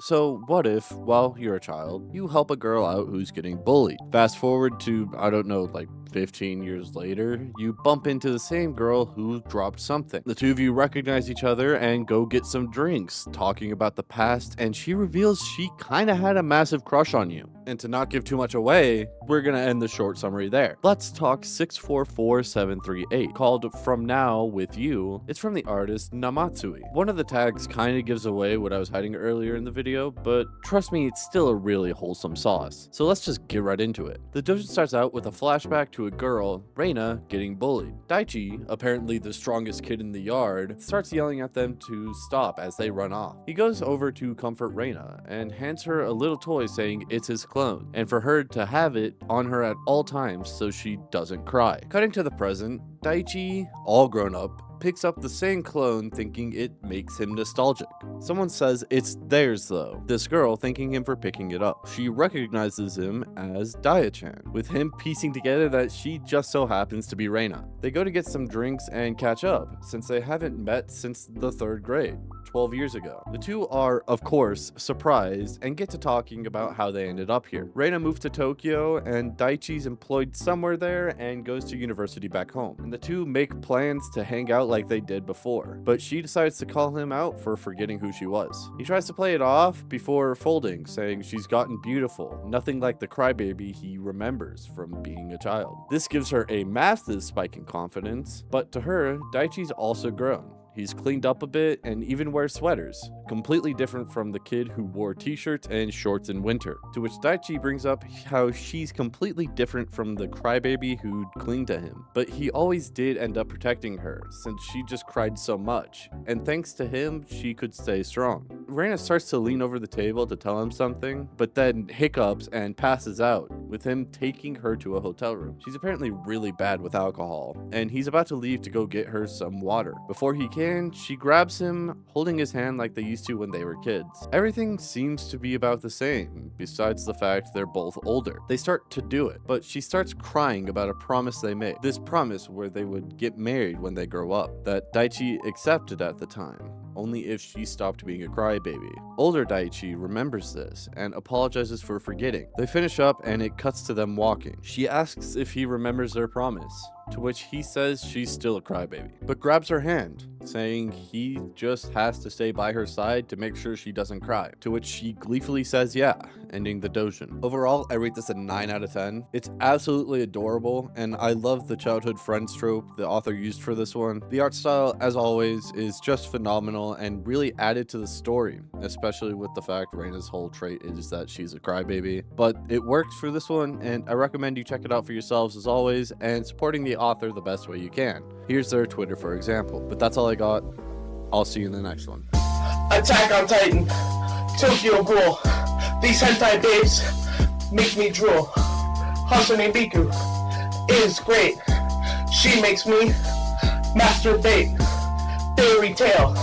So what if, while you're a child, you help a girl out who's getting bullied? Fast forward to, I don't know, like 15 years later, you bump into the same girl who dropped something. The two of you recognize each other and go get some drinks, talking about the past, and she reveals she kinda had a massive crush on you. And to not give too much away, we're gonna end the short summary there. Let's Talk 644738, called From Now With You. It's from the artist Namatsui. One of the tags kinda gives away what I was hiding earlier in the video, but trust me, it's still a really wholesome sauce. So let's just get right into it. The dojo starts out with a flashback to a girl, Reina, getting bullied. Daichi, apparently the strongest kid in the yard, starts yelling at them to stop as they run off. He goes over to comfort Reina and hands her a little toy saying it's his clone, and for her to have it on her at all times so she doesn't cry. Cutting to the present, Daichi, all grown up, picks up the same clone thinking it makes him nostalgic. Someone says it's theirs though, this girl thanking him for picking it up. She recognizes him as Daya-chan, with him piecing together that she just so happens to be Reina. They go to get some drinks and catch up, since they haven't met since the 3rd grade. 12 years ago. The two are, of course, surprised and get to talking about how they ended up here. Reina moved to Tokyo and Daichi's employed somewhere there and goes to university back home. And the two make plans to hang out like they did before, but she decides to call him out for forgetting who she was. He tries to play it off before folding, saying she's gotten beautiful, nothing like the crybaby he remembers from being a child. This gives her a massive spike in confidence, but to her, Daichi's also grown. He's cleaned up a bit and even wears sweaters, completely different from the kid who wore t-shirts and shorts in winter. To which Daichi brings up how she's completely different from the crybaby who'd cling to him. But he always did end up protecting her, since she just cried so much, and thanks to him, she could stay strong. Reina starts to lean over the table to tell him something, but then hiccups and passes out, with him taking her to a hotel room. She's apparently really bad with alcohol, and he's about to leave to go get her some water. Before he can, she grabs him, holding his hand like they used to when they were kids. Everything seems to be about the same, besides the fact they're both older. They start to do it, but she starts crying about a promise they made. This promise where they would get married when they grow up, that Daichi accepted at the time, only if she stopped being a crybaby. Older Daichi remembers this and apologizes for forgetting. They finish up and it cuts to them walking. She asks if he remembers their promise, to which he says she's still a crybaby, but grabs her hand, saying he just has to stay by her side to make sure she doesn't cry, to which she gleefully says yeah, ending the doujin. Overall, I rate this a 9 out of 10. It's absolutely adorable, and I love the childhood friends trope the author used for this one. The art style, as always, is just phenomenal and really added to the story, especially with the fact Reina's whole trait is that she's a crybaby. But it works for this one, and I recommend you check it out for yourselves as always, and supporting the author the best way you can. Here's their Twitter, for example. But that's all I got. I'll see you in the next one. Attack on Titan, Tokyo Ghoul. These hentai babes make me drool. Hasane Miku is great. She makes me masturbate. Fairy tale.